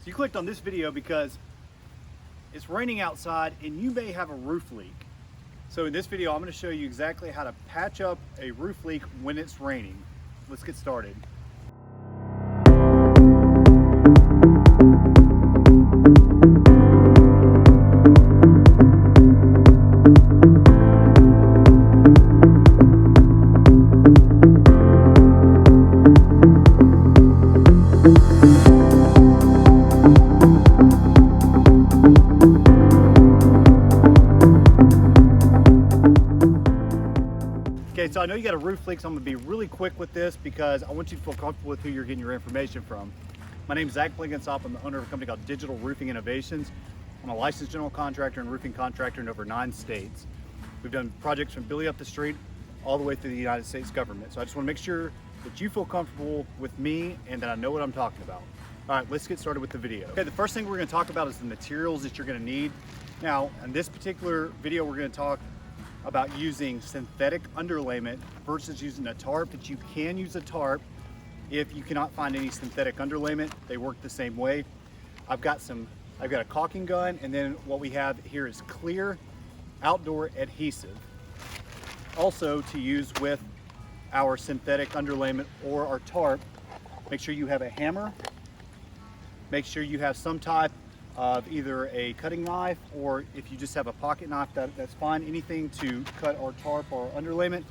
So you clicked on this video because it's raining outside and you may have a roof leak. So in this video, I'm going to show you exactly how to patch up a roof leak when it's raining. Let's get started. Okay, so I know you got a roof leak, so I'm gonna be really quick with this because I want you to feel comfortable with who you're getting your information from. My name is Blenkinsopp. I'm the owner of a company called Digital Roofing Innovations. I'm a licensed general contractor and roofing contractor in over 9 states. We've done projects from Billy up the street all the way through the United States government. So I just wanna make sure that you feel comfortable with me and that I know what I'm talking about. All right, let's get started with the video. Okay, the first thing we're gonna talk about is the materials that you're gonna need. Now, in this particular video, we're gonna talk about using synthetic underlayment versus using a tarp. But you can use a tarp if you cannot find any synthetic underlayment. They work the same way. I've got a caulking gun, and then what we have here is clear outdoor adhesive. Also, to use with our synthetic underlayment or our tarp, make sure you have a hammer. Make sure you have some type of either a cutting knife, or if you just have a pocket knife, that's fine. Anything to cut our tarp or underlayment.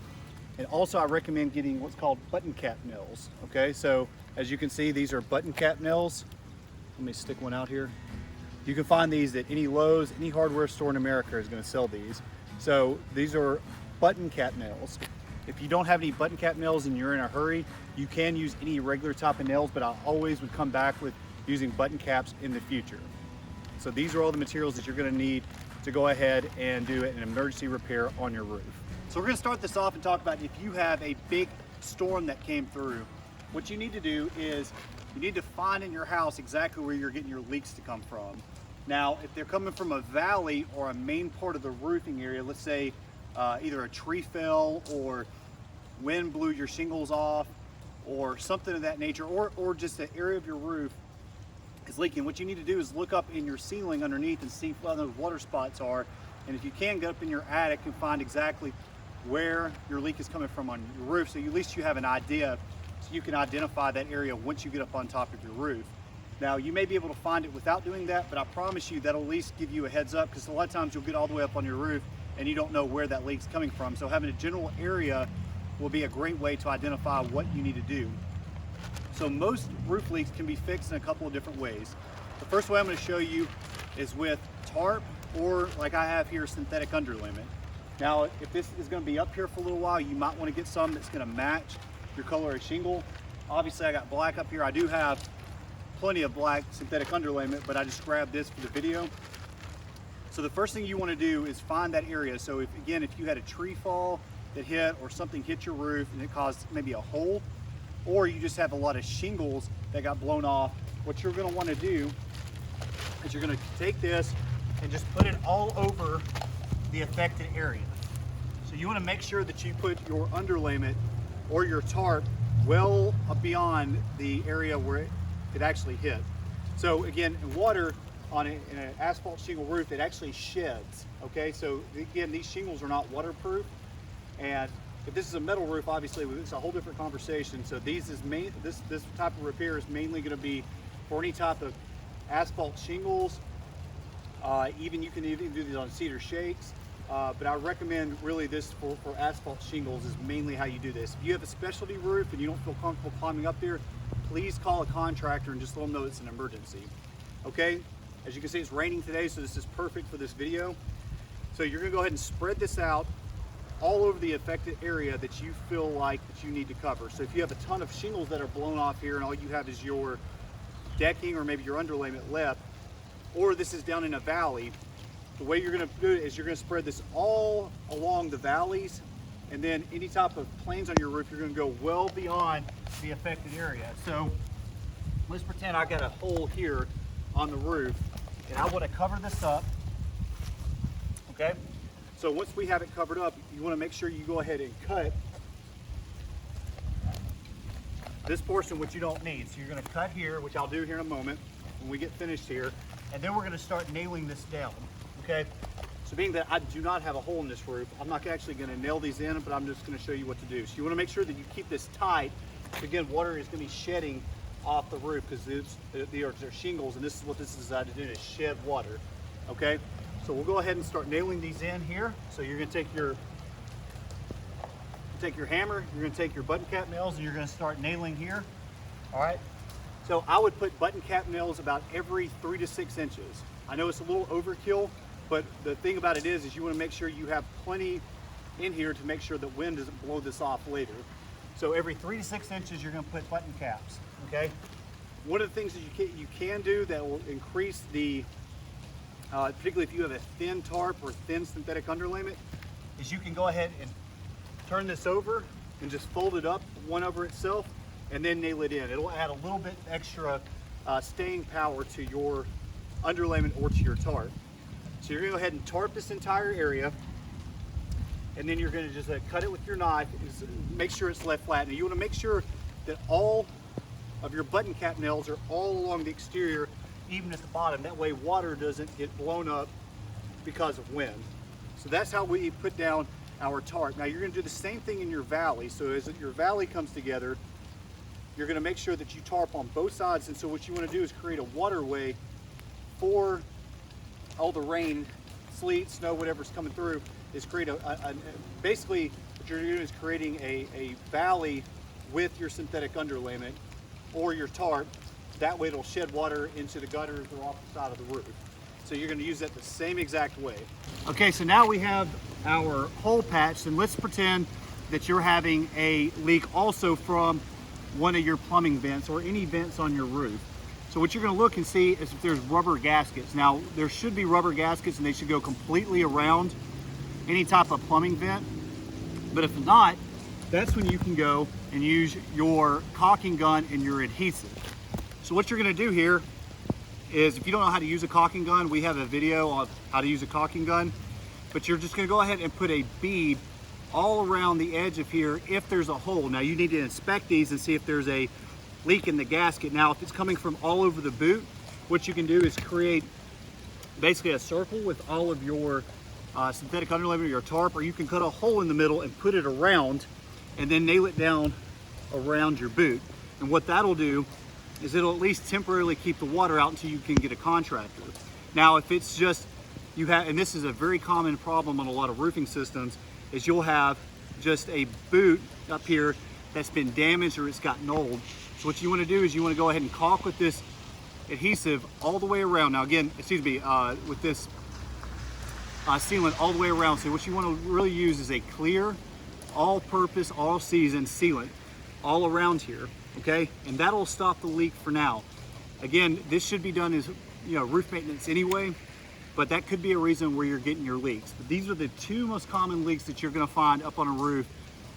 And also I recommend getting what's called button cap nails. Okay, so as you can see, these are button cap nails. Let me stick one out here. You can find these at any Lowe's, any hardware store in America is going to sell these. So these are button cap nails. If you don't have any button cap nails and you're in a hurry, you can use any regular type of nails, but I always would come back with using button caps in the future. So these are all the materials that you're going to need to go ahead and do an emergency repair on your roof. So we're going to start this off and talk about if you have a big storm that came through. What you need to do is you need to find in your house exactly where you're getting your leaks to come from. Now, if they're coming from a valley or a main part of the roofing area, let's say either a tree fell or wind blew your shingles off or something of that nature, or just the area of your roof is leaking, what you need to do is look up in your ceiling underneath and see where those water spots are. And if you can, get up in your attic and find exactly where your leak is coming from on your roof, so at least you have an idea, so you can identify that area once you get up on top of your roof. Now, you may be able to find it without doing that, but I promise you that'll at least give you a heads up, because a lot of times you'll get all the way up on your roof and you don't know where that leak's coming from. So having a general area will be a great way to identify what you need to do. So most roof leaks can be fixed in a couple of different ways. The first way I'm going to show you is with tarp, or like I have here, synthetic underlayment. Now, if this is going to be up here for a little while, you might want to get some that's going to match your color of shingle. Obviously I got black up here. I do have plenty of black synthetic underlayment, but I just grabbed this for the video. So the first thing you want to do is find that area. So if you had a tree fall that hit, or something hit your roof and it caused maybe a hole, or you just have a lot of shingles that got blown off, what you're going to want to do is you're going to take this and just put it all over the affected area. So you want to make sure that you put your underlayment or your tarp well beyond the area where it actually hit. So again, in water on in an asphalt shingle roof, it actually sheds. Okay, so again, these shingles are not waterproof, and if this is a metal roof, obviously it's a whole different conversation. So this type of repair is mainly going to be for any type of asphalt shingles. Even you can even do these on cedar shakes, but I recommend really this for asphalt shingles is mainly how you do this. If you have a specialty roof and you don't feel comfortable climbing up there, please call a contractor and just let them know it's an emergency. Okay, as you can see, it's raining today, so this is perfect for this video. So you're going to go ahead and spread this out all over the affected area that you feel like that you need to cover. So if you have a ton of shingles that are blown off here and all you have is your decking or maybe your underlayment left, or this is down in a valley, the way you're going to do it is you're going to spread this all along the valleys, and then any type of planes on your roof, you're going to go well beyond the affected area. So let's pretend I got a hole here on the roof and I want to cover this up. Okay, so once we have it covered up, you want to make sure you go ahead and cut this portion, which you don't need. So you're going to cut here, which I'll do here in a moment. when we get finished here. And then we're gonna start nailing this down, okay? So being that I do not have a hole in this roof, I'm not actually gonna nail these in, but I'm just gonna show you what to do. So you wanna make sure that you keep this tight. Again, water is gonna be shedding off the roof because they're shingles, and this is what this is designed to do, is shed water, okay? So we'll go ahead and start nailing these in here. So you're gonna take your hammer, you're gonna take your button cap nails, and you're gonna start nailing here, all right? So I would put button cap nails about every 3 to 6 inches. I know it's a little overkill, but the thing about it is you wanna make sure you have plenty in here to make sure that wind doesn't blow this off later. So every 3 to 6 inches, you're gonna put button caps, okay? One of the things that you can do that will increase the, particularly if you have a thin tarp or thin synthetic underlayment, is you can go ahead and turn this over and just fold it up one over itself and then nail it in. It'll add a little bit extra staying power to your underlayment or to your tarp. So you're gonna go ahead and tarp this entire area, and then you're gonna just cut it with your knife and make sure it's left flat. Now you wanna make sure that all of your button cap nails are all along the exterior, even at the bottom. That way water doesn't get blown up because of wind. So that's how we put down our tarp. Now you're gonna do the same thing in your valley. So as your valley comes together, you're gonna make sure that you tarp on both sides. And so what you wanna do is create a waterway for all the rain, sleet, snow, whatever's coming through, is create basically what you're doing is creating a valley with your synthetic underlayment or your tarp. That way it'll shed water into the gutters or off the side of the roof. So you're gonna use that the same exact way. Okay, so now we have our hole patched, and let's pretend that you're having a leak also from one of your plumbing vents or any vents on your roof. So what you're gonna look and see is if there's rubber gaskets. Now, there should be rubber gaskets, and they should go completely around any type of plumbing vent. But if not, that's when you can go and use your caulking gun and your adhesive. So what you're gonna do here is, if you don't know how to use a caulking gun, we have a video on how to use a caulking gun, but you're just gonna go ahead and put a bead all around the edge of here if there's a hole. Now you need to inspect these and see if there's a leak in the gasket. Now if it's coming from all over the boot, what you can do is create basically a circle with all of your synthetic underlayment or your tarp, or you can cut a hole in the middle and put it around and then nail it down around your boot. And what that'll do is it'll at least temporarily keep the water out until you can get a contractor. Now if it's just, and this is a very common problem on a lot of roofing systems, is you'll have just a boot up here that's been damaged or it's gotten old. So what you want to do is you want to go ahead and caulk with this adhesive all the way around. Now again, with this sealant all the way around. So what you want to really use is a clear, all-purpose, all-season sealant all around here, okay? And that'll stop the leak for now. Again, this should be done as roof maintenance anyway, but that could be a reason where you're getting your leaks. But these are the two most common leaks that you're gonna find up on a roof,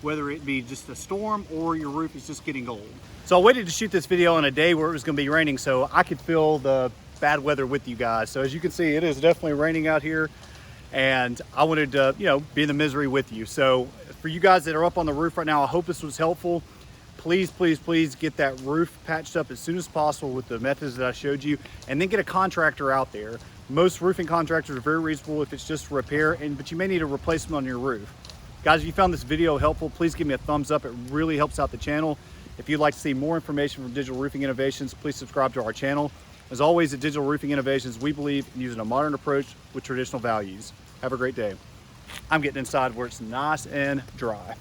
whether it be just a storm or your roof is just getting old. So I waited to shoot this video on a day where it was gonna be raining so I could feel the bad weather with you guys. So as you can see, it is definitely raining out here, and I wanted to, be in the misery with you. So for you guys that are up on the roof right now, I hope this was helpful. Please, please, please get that roof patched up as soon as possible with the methods that I showed you, and then get a contractor out there. Most roofing contractors are very reasonable if it's just repair, but you may need a replacement on your roof. Guys, if you found this video helpful, please give me a thumbs up. It really helps out the channel. If you'd like to see more information from Digital Roofing Innovations, please subscribe to our channel. As always, at Digital Roofing Innovations, we believe in using a modern approach with traditional values. Have a great day. I'm getting inside where it's nice and dry.